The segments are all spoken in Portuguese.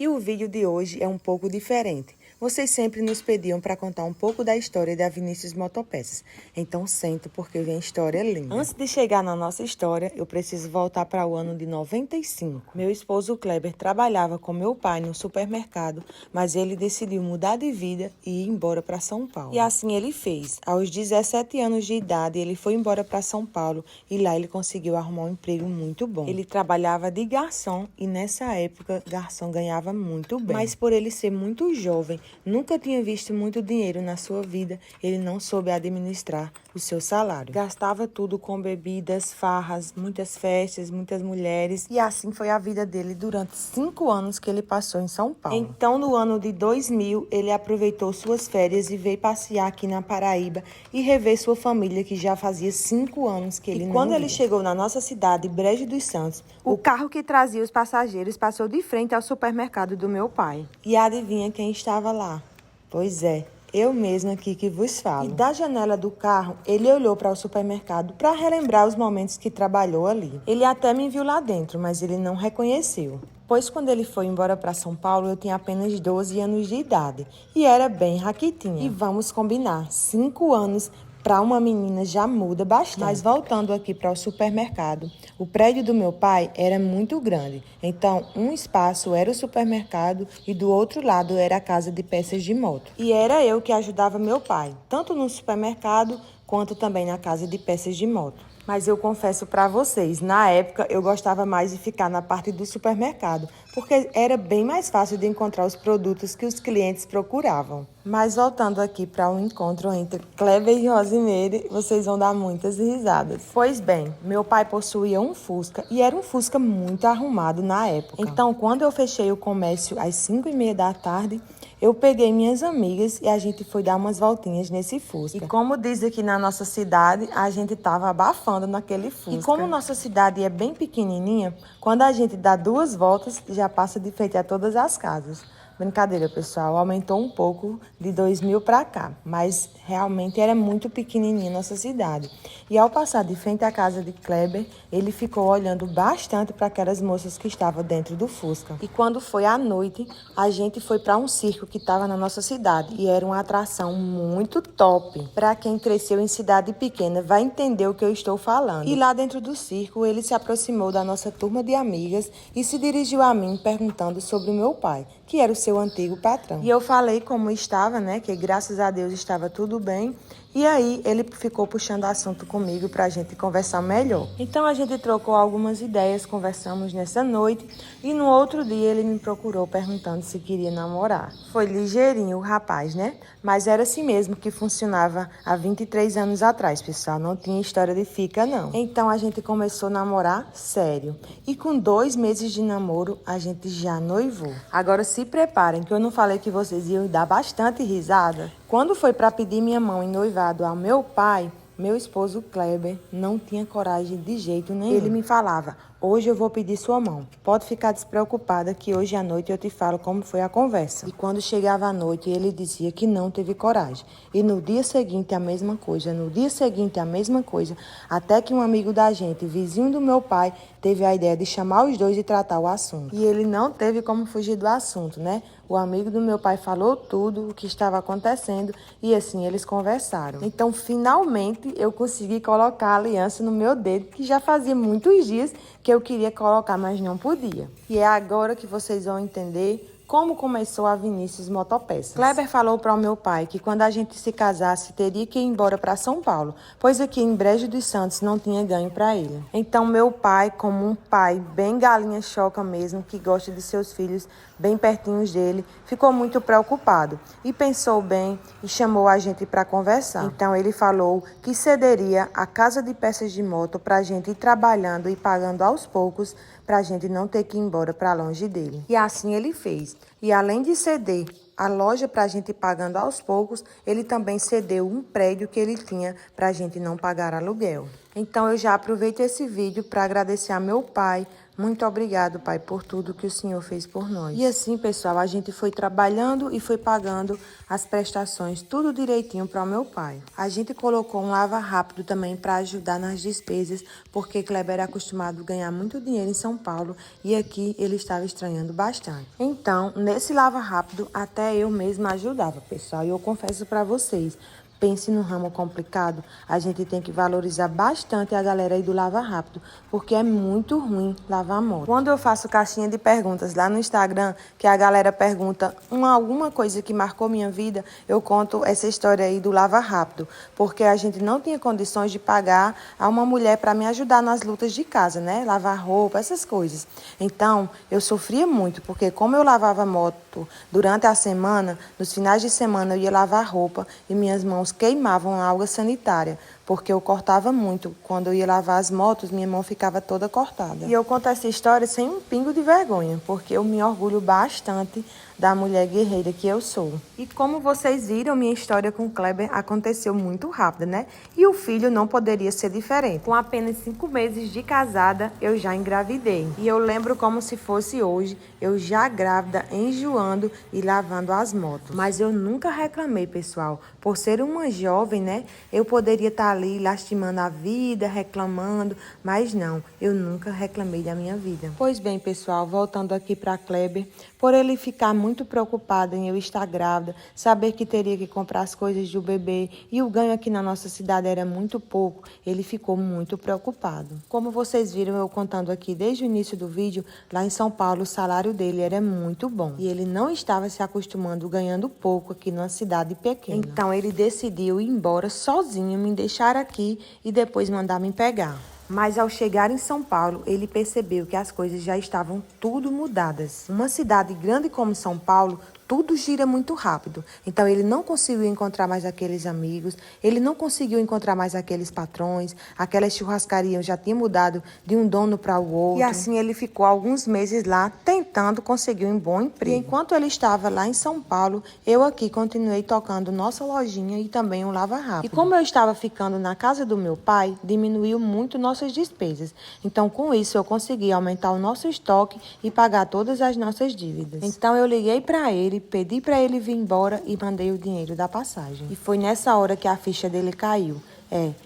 E o vídeo de hoje é um pouco diferente. Vocês sempre nos pediam para contar um pouco da história da Vinícius Motopeças. Então sento porque vem história linda. Antes de chegar na nossa história, eu preciso voltar para o ano de 95. Meu esposo Kleber trabalhava com meu pai no supermercado, mas ele decidiu mudar de vida e ir embora para São Paulo. E assim ele fez. Aos 17 anos de idade, ele foi embora para São Paulo e lá ele conseguiu arrumar um emprego muito bom. Ele trabalhava de garçom e nessa época, garçom ganhava muito bem. Mas por ele ser muito jovem, nunca tinha visto muito dinheiro na sua vida, ele não soube administrar o seu salário. Gastava tudo com bebidas, farras, muitas festas, muitas mulheres. E assim foi a vida dele durante 5 anos que ele passou em São Paulo. Então, no ano de 2000, ele aproveitou suas férias e veio passear aqui na Paraíba e rever sua família, que já fazia 5 anos que ele não via. Quando ele chegou na nossa cidade, Brejo dos Santos, o carro que trazia os passageiros passou de frente ao supermercado do meu pai. E adivinha quem estava lá? Pois é, eu mesma aqui que vos falo. E da janela do carro, ele olhou para o supermercado para relembrar os momentos que trabalhou ali. Ele até me viu lá dentro, mas ele não reconheceu. Pois quando ele foi embora para São Paulo, eu tinha apenas 12 anos de idade e era bem raquitinha. E vamos combinar, 5 anos para uma menina já muda bastante. Mas voltando aqui para o supermercado, o prédio do meu pai era muito grande. Então, um espaço era o supermercado e do outro lado era a casa de peças de moto. E era eu que ajudava meu pai, tanto no supermercado quanto também na casa de peças de moto. Mas eu confesso para vocês, na época eu gostava mais de ficar na parte do supermercado, porque era bem mais fácil de encontrar os produtos que os clientes procuravam. Mas voltando aqui para o encontro entre Kleber e Rosimeire, vocês vão dar muitas risadas. Pois bem, meu pai possuía um Fusca e era um Fusca muito arrumado na época. Então, quando eu fechei o comércio às 5h30 da tarde, eu peguei minhas amigas e a gente foi dar umas voltinhas nesse Fusca. E como diz aqui na nossa cidade, a gente tava abafando naquele Fusca. E como nossa cidade é bem pequenininha, quando a gente dá 2 voltas, já passa de frente a todas as casas. Brincadeira, pessoal, aumentou um pouco de 2000 para cá, mas realmente era muito pequenininha nossa cidade. E ao passar de frente à casa de Kleber, ele ficou olhando bastante para aquelas moças que estavam dentro do Fusca. E quando foi à noite, a gente foi para um circo que estava na nossa cidade e era uma atração muito top. Para quem cresceu em cidade pequena vai entender o que eu estou falando. E lá dentro do circo, ele se aproximou da nossa turma de amigas e se dirigiu a mim perguntando sobre o meu pai, que era o seu antigo patrão. E eu falei como estava, né, que graças a Deus estava tudo bem. E aí ele ficou puxando assunto comigo para a gente conversar melhor. Então a gente trocou algumas ideias, conversamos nessa noite e no outro dia ele me procurou perguntando se queria namorar. Foi ligeirinho o rapaz, né? Mas era assim mesmo que funcionava há 23 anos atrás, pessoal. Não tinha história de fica, não. Então a gente começou a namorar sério. E com 2 meses de namoro, a gente já noivou. Agora se preparem, que eu não falei que vocês iam dar bastante risada. Quando foi para pedir minha mão em noivado ao meu pai, meu esposo Kleber não tinha coragem de jeito nenhum. Ele me falava: hoje eu vou pedir sua mão. Pode ficar despreocupada que hoje à noite eu te falo como foi a conversa. E quando chegava a noite, ele dizia que não teve coragem. E no dia seguinte a mesma coisa, no dia seguinte a mesma coisa. Até que um amigo da gente, vizinho do meu pai, teve a ideia de chamar os dois e tratar o assunto. E ele não teve como fugir do assunto, né? O amigo do meu pai falou tudo o que estava acontecendo e assim eles conversaram. Então, finalmente, eu consegui colocar a aliança no meu dedo, que já fazia muitos dias que eu queria colocar, mas não podia. E é agora que vocês vão entender como começou a Vinícius Motopeças. Kleber falou para o meu pai que quando a gente se casasse, teria que ir embora para São Paulo, pois aqui em Brejo dos Santos não tinha ganho para ele. Então meu pai, como um pai bem galinha choca mesmo, que gosta de seus filhos bem pertinhos dele, ficou muito preocupado e pensou bem e chamou a gente para conversar. Então ele falou que cederia a casa de peças de moto para a gente ir trabalhando e pagando aos poucos, para a gente não ter que ir embora para longe dele. E assim ele fez. E além de ceder a loja para a gente ir pagando aos poucos, ele também cedeu um prédio que ele tinha para a gente não pagar aluguel. Então eu já aproveito esse vídeo para agradecer a meu pai, Muito obrigado, Pai, por tudo que o Senhor fez por nós. E assim, pessoal, a gente foi trabalhando e foi pagando as prestações, tudo direitinho para o meu pai. A gente colocou um lava rápido também para ajudar nas despesas, porque Kleber era acostumado a ganhar muito dinheiro em São Paulo e aqui ele estava estranhando bastante. Então, nesse lava rápido, até eu mesma ajudava, pessoal. E eu confesso para vocês, pense no ramo complicado, a gente tem que valorizar bastante a galera aí do Lava Rápido, porque é muito ruim lavar moto. Quando eu faço caixinha de perguntas lá no Instagram, que a galera pergunta alguma coisa que marcou minha vida, eu conto essa história aí do Lava Rápido, porque a gente não tinha condições de pagar a uma mulher para me ajudar nas lutas de casa, né? Lavar roupa, essas coisas. Então, eu sofria muito, porque como eu lavava moto durante a semana, nos finais de semana eu ia lavar roupa e minhas mãos queimavam a água sanitária, porque eu cortava muito. Quando eu ia lavar as motos, minha mão ficava toda cortada. E eu conto essa história sem um pingo de vergonha, porque eu me orgulho bastante da mulher guerreira que eu sou. E como vocês viram, minha história com Kleber aconteceu muito rápida, né? E o filho não poderia ser diferente. Com apenas 5 meses de casada, eu já engravidei. E eu lembro como se fosse hoje, eu já grávida, enjoando e lavando as motos. Mas eu nunca reclamei, pessoal. Por ser uma jovem, né? Eu poderia estar ali lastimando a vida, reclamando, mas não, eu nunca reclamei da minha vida. Pois bem, pessoal, voltando aqui para Kleber, por ele ficar muito preocupado em eu estar grávida, saber que teria que comprar as coisas do bebê e o ganho aqui na nossa cidade era muito pouco, ele ficou muito preocupado. Como vocês viram eu contando aqui desde o início do vídeo, lá em São Paulo o salário dele era muito bom e ele não estava se acostumando ganhando pouco aqui numa cidade pequena. Então ele decidiu ir embora sozinho, me deixar aqui e depois mandar me pegar. Mas ao chegar em São Paulo, ele percebeu que as coisas já estavam tudo mudadas. Uma cidade grande como São Paulo, tudo gira muito rápido. Então ele não conseguiu encontrar mais aqueles amigos, ele não conseguiu encontrar mais aqueles patrões, aquelas churrascarias já tinham mudado de um dono para o outro. E assim ele ficou alguns meses lá tentando conseguir um bom emprego. E enquanto ele estava lá em São Paulo, eu aqui continuei tocando nossa lojinha e também um lava rápido. E como eu estava ficando na casa do meu pai, diminuiu muito nossas despesas. Então com isso eu consegui aumentar o nosso estoque e pagar todas as nossas dívidas. Então eu liguei para ele, pedi para ele vir embora e mandei o dinheiro da passagem. E foi nessa hora que a ficha dele caiu.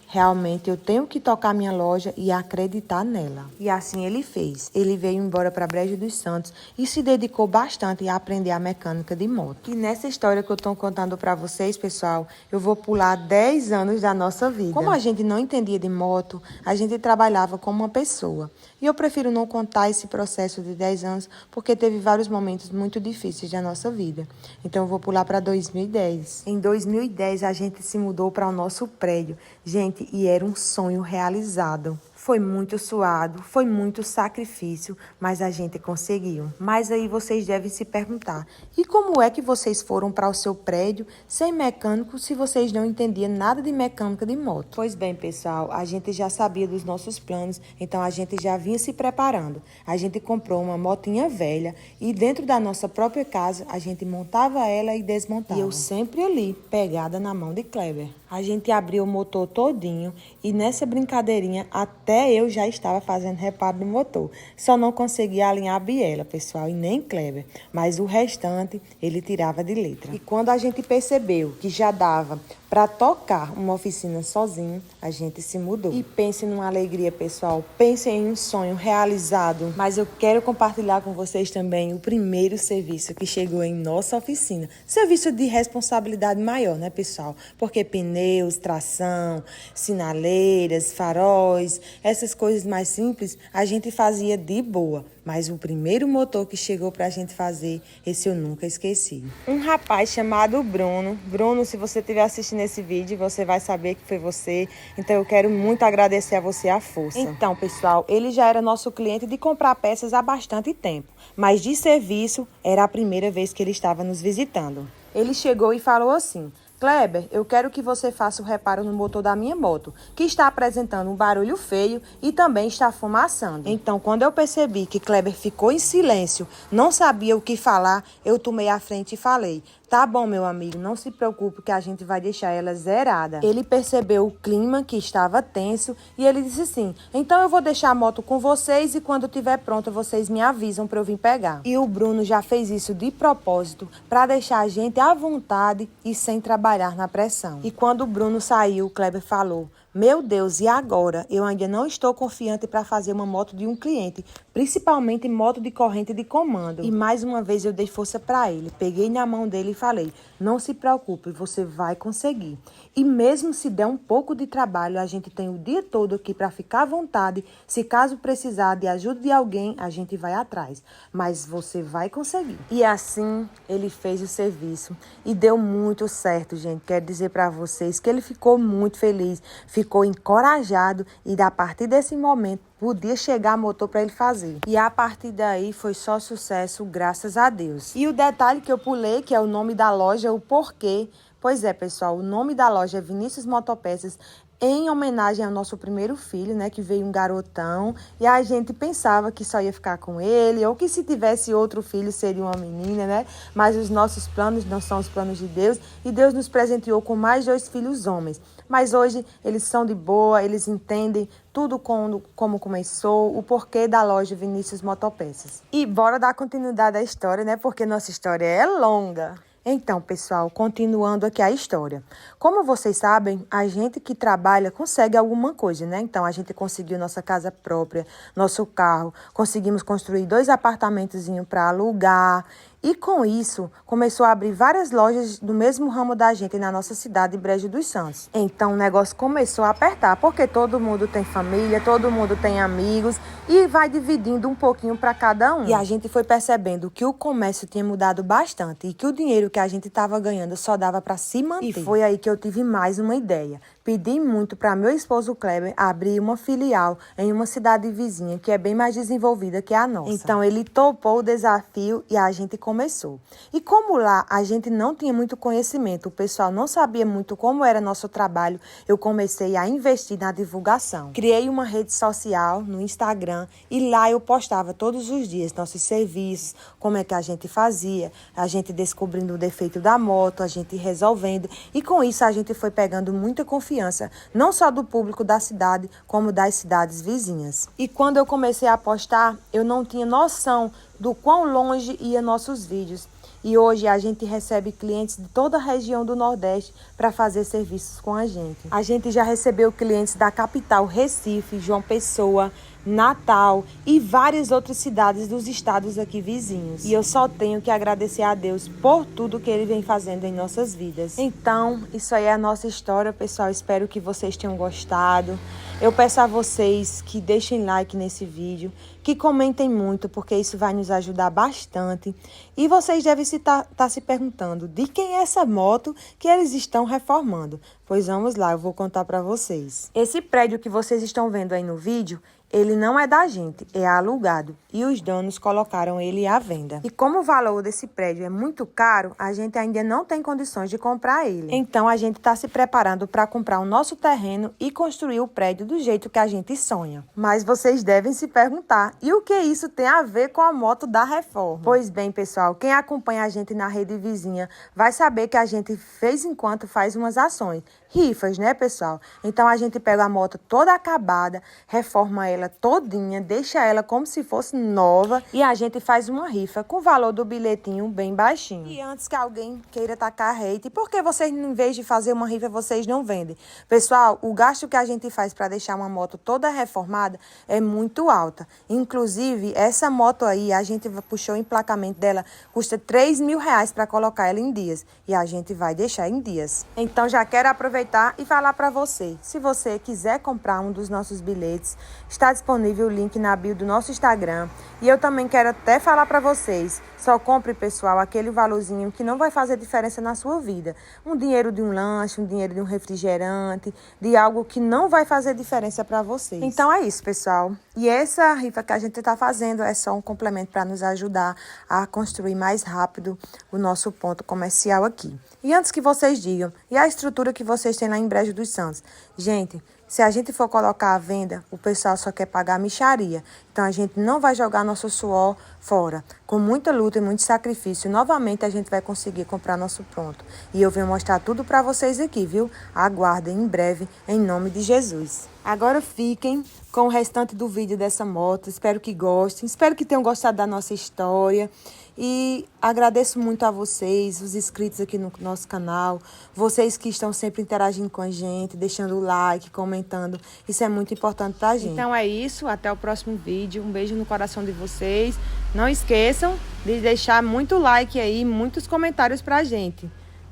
Realmente eu tenho que tocar minha loja e acreditar nela. E assim ele fez. Ele veio embora para Brejo dos Santos e se dedicou bastante a aprender a mecânica de moto. E nessa história que eu estou contando para vocês, pessoal, eu vou pular 10 anos da nossa vida. Como a gente não entendia de moto, a gente trabalhava como uma pessoa. E eu prefiro não contar esse processo de 10 anos, porque teve vários momentos muito difíceis da nossa vida. Então eu vou pular para 2010. Em 2010 a gente se mudou para o nosso prédio. Gente, e era um sonho realizado. Foi muito suado, foi muito sacrifício, mas a gente conseguiu. Mas aí vocês devem se perguntar, e como é que vocês foram para o seu prédio sem mecânico se vocês não entendiam nada de mecânica de moto? Pois bem, pessoal, a gente já sabia dos nossos planos, então a gente já vinha se preparando. A gente comprou uma motinha velha e dentro da nossa própria casa a gente montava ela e desmontava. E eu sempre ali, pegada na mão de Kleber. A gente abriu o motor todinho e nessa brincadeirinha até eu já estava fazendo reparo no motor. Só não conseguia alinhar a biela, pessoal, e nem Kleber. Mas o restante ele tirava de letra. E quando a gente percebeu que já dava para tocar uma oficina sozinho, a gente se mudou. E pense numa alegria, pessoal. Pense em um sonho realizado. Mas eu quero compartilhar com vocês também o primeiro serviço que chegou em nossa oficina. Serviço de responsabilidade maior, né, pessoal? Porque pneus, tração, sinaleiras, faróis, essas coisas mais simples, a gente fazia de boa. Mas o primeiro motor que chegou pra gente fazer, esse eu nunca esqueci. Um rapaz chamado Bruno. Bruno, se você estiver assistindo esse vídeo, você vai saber que foi você. Então eu quero muito agradecer a você a força. Então, pessoal, ele já era nosso cliente de comprar peças há bastante tempo. Mas de serviço, era a primeira vez que ele estava nos visitando. Ele chegou e falou assim: Kleber, eu quero que você faça o reparo no motor da minha moto, que está apresentando um barulho feio e também está fumaçando. Então, quando eu percebi que Kleber ficou em silêncio, não sabia o que falar, eu tomei a frente e falei: Tá bom, meu amigo, não se preocupe que a gente vai deixar ela zerada. Ele percebeu o clima que estava tenso e ele disse assim, então eu vou deixar a moto com vocês e quando estiver pronta vocês me avisam para eu vir pegar. E o Bruno já fez isso de propósito para deixar a gente à vontade e sem trabalhar na pressão. E quando o Bruno saiu, o Kleber falou, meu Deus, e agora? Eu ainda não estou confiante para fazer uma moto de um cliente, principalmente moto de corrente de comando. E mais uma vez eu dei força para ele, peguei na mão dele e falei, não se preocupe, você vai conseguir. E mesmo se der um pouco de trabalho, a gente tem o dia todo aqui para ficar à vontade. Se caso precisar de ajuda de alguém, a gente vai atrás. Mas você vai conseguir. E assim, ele fez o serviço. E deu muito certo, gente. Quero dizer para vocês que ele ficou muito feliz, ficou encorajado e a partir desse momento podia chegar motor para ele fazer. E a partir daí foi só sucesso, graças a Deus. E o detalhe que eu pulei, que é o nome da loja, o porquê. Pois é, pessoal, o nome da loja é Vinícius Motopeças, em homenagem ao nosso primeiro filho, né, que veio um garotão, e a gente pensava que só ia ficar com ele, ou que se tivesse outro filho seria uma menina, né, mas os nossos planos não são os planos de Deus, e Deus nos presenteou com mais 2 filhos homens, mas hoje eles são de boa, eles entendem tudo como começou, o porquê da loja Vinícius Motopeças. E bora dar continuidade à história, né, porque nossa história é longa. Então, pessoal, continuando aqui a história. Como vocês sabem, a gente que trabalha consegue alguma coisa, né? Então, a gente conseguiu nossa casa própria, nosso carro, conseguimos construir 2 apartamentozinhos para alugar. E com isso, começou a abrir várias lojas do mesmo ramo da gente na nossa cidade, Brejo dos Santos. Então, o negócio começou a apertar, porque todo mundo tem família, todo mundo tem amigos e vai dividindo um pouquinho para cada um. E a gente foi percebendo que o comércio tinha mudado bastante e que o dinheiro que a gente estava ganhando só dava para se manter. E foi aí que eu tive mais uma ideia. Pedi muito para meu esposo Kleber abrir uma filial em uma cidade vizinha que é bem mais desenvolvida que a nossa. Então, ele topou o desafio e a gente começou. E como lá a gente não tinha muito conhecimento, o pessoal não sabia muito como era nosso trabalho, eu comecei a investir na divulgação. Criei uma rede social no Instagram e lá eu postava todos os dias nossos serviços, como é que a gente fazia, a gente descobrindo o defeito da moto, a gente resolvendo. E com isso a gente foi pegando muita confiança, não só do público da cidade, como das cidades vizinhas. E quando eu comecei a postar, eu não tinha noção do quão longe ia nossos vídeos. E hoje a gente recebe clientes de toda a região do Nordeste para fazer serviços com a gente. A gente já recebeu clientes da capital, Recife, João Pessoa, Natal e várias outras cidades dos estados aqui vizinhos. E eu só tenho que agradecer a Deus por tudo que Ele vem fazendo em nossas vidas. Então, isso aí é a nossa história, pessoal. Espero que vocês tenham gostado. Eu peço a vocês que deixem like nesse vídeo, que comentem muito, porque isso vai nos ajudar bastante. E vocês devem estar se perguntando de quem é essa moto que eles estão reformando. Pois vamos lá, eu vou contar para vocês. Esse prédio que vocês estão vendo aí no vídeo, ele não é da gente, é alugado e os donos colocaram ele à venda. E como o valor desse prédio é muito caro, a gente ainda não tem condições de comprar ele. Então a gente está se preparando para comprar o nosso terreno e construir o prédio do jeito que a gente sonha. Mas vocês devem se perguntar, e o que isso tem a ver com a moto da reforma? Pois bem, pessoal, quem acompanha a gente na rede vizinha vai saber que a gente, de vez em quando, faz umas ações. Rifas, né, pessoal? Então a gente pega a moto toda acabada, reforma ela todinha, deixa ela como se fosse nova e a gente faz uma rifa com o valor do bilhetinho bem baixinho. E antes que alguém queira tacar hate, por que vocês, em vez de fazer uma rifa, vocês não vendem? Pessoal, o gasto que a gente faz para deixar uma moto toda reformada é muito alta. Inclusive, essa moto aí, a gente puxou o emplacamento dela, custa R$3.000 para colocar ela em dias. E a gente vai deixar em dias. Então já quero aproveitar e falar para você. Se você quiser comprar um dos nossos bilhetes, está disponível o link na bio do nosso Instagram. E eu também quero até falar para vocês, só compre, pessoal, aquele valorzinho que não vai fazer diferença na sua vida. Um dinheiro de um lanche, um dinheiro de um refrigerante, de algo que não vai fazer diferença para vocês. Então é isso, pessoal. E essa rifa que a gente está fazendo é só um complemento para nos ajudar a construir mais rápido o nosso ponto comercial aqui. E antes que vocês digam, e a estrutura que vocês têm lá em Brejo dos Santos? Gente, se a gente for colocar à venda, o pessoal só quer pagar a mixaria. Então, a gente não vai jogar nosso suor fora. Com muita luta e muito sacrifício, novamente a gente vai conseguir comprar nosso pronto. E eu venho mostrar tudo para vocês aqui, viu? Aguardem em breve, em nome de Jesus. Agora fiquem com o restante do vídeo dessa moto. Espero que gostem, espero que tenham gostado da nossa história. E agradeço muito a vocês, os inscritos aqui no nosso canal, vocês que estão sempre interagindo com a gente, deixando o like, comentando. Isso é muito importante pra gente. Então é isso, até o próximo vídeo. Um beijo no coração de vocês. Não esqueçam de deixar muito like aí, muitos comentários pra gente.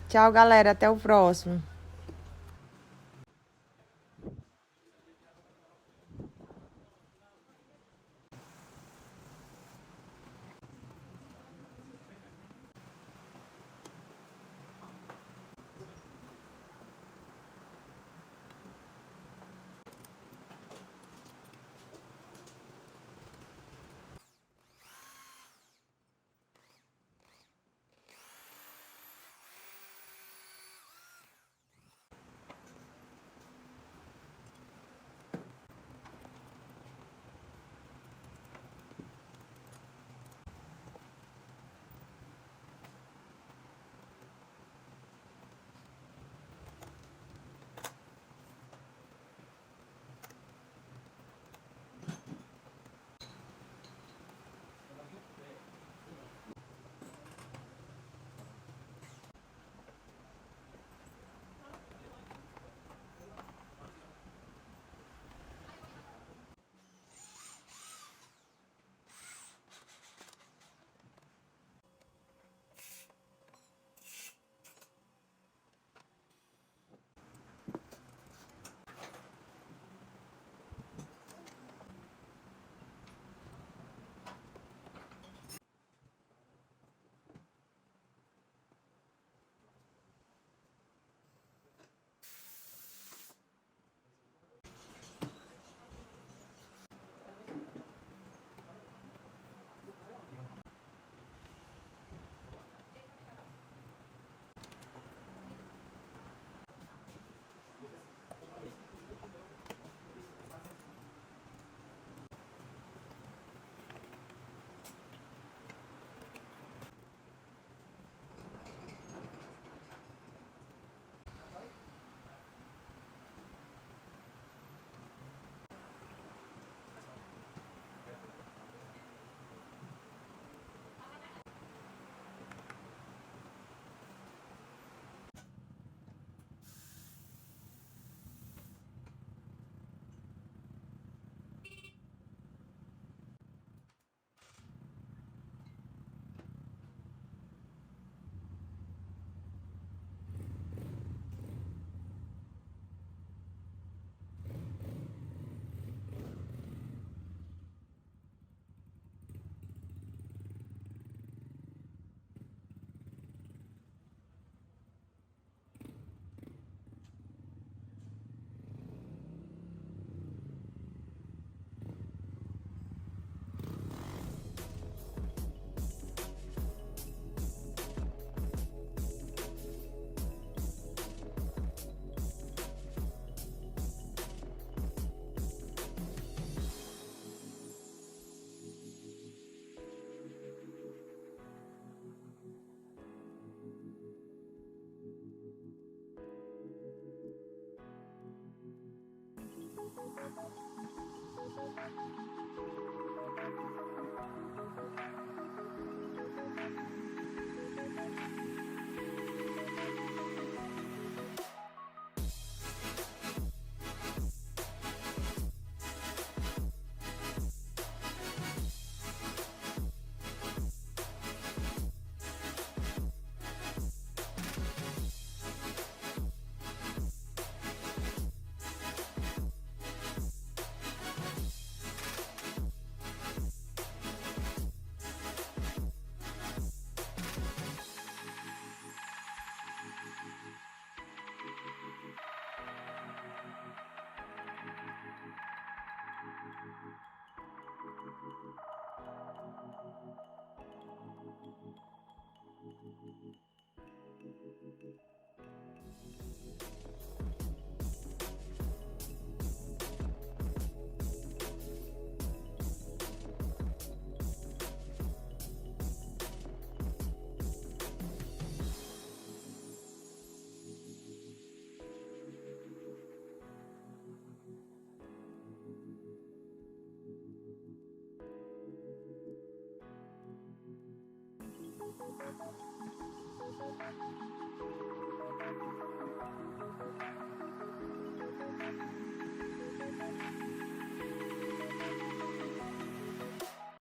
Tchau, galera, até o próximo.